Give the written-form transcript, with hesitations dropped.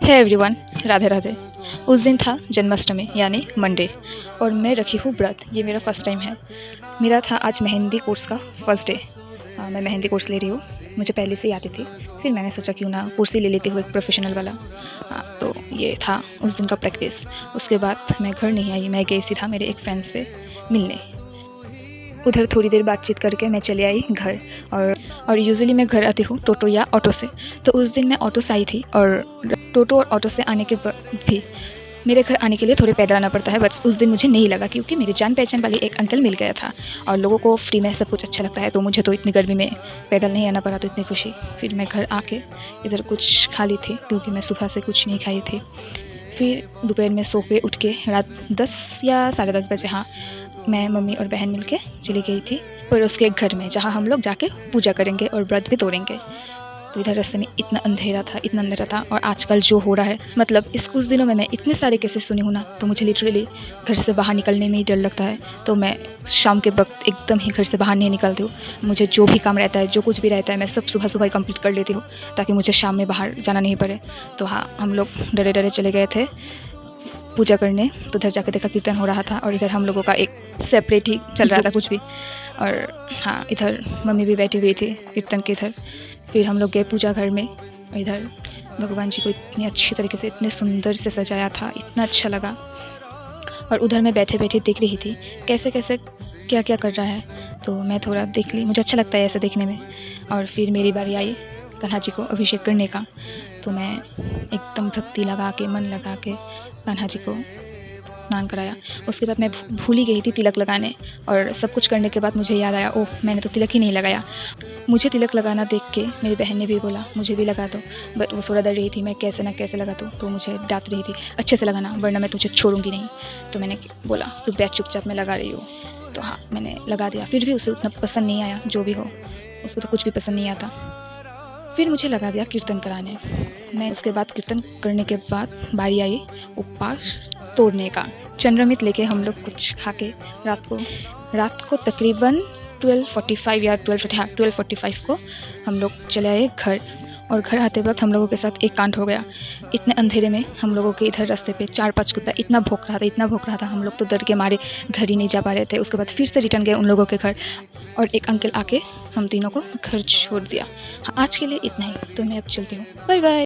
है एवरीवन, राधे राधे। उस दिन था जन्माष्टमी यानी मंडे और मैं रखी हूँ व्रत। ये मेरा फर्स्ट टाइम है। मेरा था आज मेहंदी कोर्स का फर्स्ट डे। मैं मेहंदी कोर्स ले रही हूँ, मुझे पहले से ही आती थी। फिर मैंने सोचा क्यों ना कोर्स ही ले लेती हूँ एक प्रोफेशनल वाला। तो ये था उस दिन का प्रैक्टिस। उसके बाद मैं घर नहीं आई, मैं गई सीधा मेरे एक फ्रेंड से मिलने। उधर थोड़ी देर बातचीत करके मैं चली आई घर। और यूजुअली मैं घर आती हूँ टोटो या ऑटो से। तो उस दिन मैं ऑटो से आई थी और टोटो और ऑटो से आने के बाद भी मेरे घर आने के लिए थोड़े पैदल आना पड़ता है। बस उस दिन मुझे नहीं लगा क्योंकि मेरे जान पहचान वाले एक अंकल मिल गया था और लोगों को फ्री में सब कुछ अच्छा लगता है। तो मुझे तो इतनी गर्मी में पैदल नहीं आना पड़ा, तो इतनी खुशी। फिर मैं घर आके इधर कुछ खा ली थी क्योंकि मैं सुबह से कुछ नहीं खाई थी। फिर दोपहर में सो के उठ के रात 10 या 10:30 बजे, हाँ, मैं मम्मी और बहन मिलके चली गई थी पर उसके घर में, जहाँ हम लोग जाके पूजा करेंगे और व्रत भी तोड़ेंगे। तो इधर रास्ते में इतना अंधेरा था और आजकल जो हो रहा है, मतलब इस कुछ दिनों में मैं इतने सारे केसेस सुनी हूँ ना, तो मुझे लिटरली घर से बाहर निकलने में ही डर लगता है। तो मैं शाम के वक्त एकदम ही घर से बाहर नहीं निकलती हूँ। मुझे जो भी काम रहता है, जो कुछ भी रहता है, मैं सब सुबह सुबह ही कंप्लीट कर लेती हूँ ताकि मुझे शाम में बाहर जाना नहीं पड़े। तो हाँ, हम लोग डरे डरे चले गए थे पूजा करने। तो उधर जाके देखा कीर्तन हो रहा था और इधर हम लोगों का एक सेपरेट ही चल रहा था कुछ भी। और हाँ, इधर मम्मी भी बैठी हुई थी कीर्तन के इधर। फिर हम लोग गए पूजा घर में। इधर भगवान जी को इतनी अच्छी तरीके से, इतने सुंदर से सजाया था, इतना अच्छा लगा। और उधर मैं बैठे बैठे देख रही थी कैसे कैसे क्या क्या कर रहा है। तो मैं थोड़ा देख ली, मुझे अच्छा लगता है ऐसे देखने में। और फिर मेरी बारी आई कान्हा जी को अभिषेक करने का। तो मैं एकदम भक्ति लगा के, मन लगा के कान्हा जी को स्नान कराया। उसके बाद मैं भूल ही गई थी तिलक लगाने। और सब कुछ करने के बाद मुझे याद आया, ओह, मैंने तो तिलक ही नहीं लगाया। मुझे तिलक लगाना देख के मेरी बहन ने भी बोला मुझे भी लगा दो, बट वो थोड़ा डर रही थी मैं कैसे ना कैसे लगा दूँ। तो मुझे डांट रही थी, अच्छे से लगाना वरना मैं तुझे छोड़ूंगी नहीं। तो मैंने बोला तू बैठ चुपचाप, मैं लगा रही हूँ। तो हाँ, मैंने लगा दिया। फिर भी उसे उतना पसंद नहीं आया, जो भी हो, उसको तो कुछ भी पसंद नहीं आता। फिर मुझे लगा दिया कीर्तन कराने। मैं उसके बाद कीर्तन करने के बाद बारी आई उपवास तोड़ने का। चंद्रमित लेके हम लोग कुछ खा के रात को तकरीबन 12:45 या 12:45 को हम लोग चले आए घर। और घर आते वक्त हम लोगों के साथ एक कांड हो गया। इतने अंधेरे में हम लोगों के इधर रास्ते पे 4-5 कुत्ता इतना भौंक रहा था, हम लोग तो डर के मारे घर ही नहीं जा पा रहे थे। उसके बाद फिर से रिटर्न गए उन लोगों के घर और एक अंकल आके हम तीनों को घर छोड़ दिया। हाँ, आज के लिए इतना ही। तो मैं अब चलती हूँ, बाय बाय।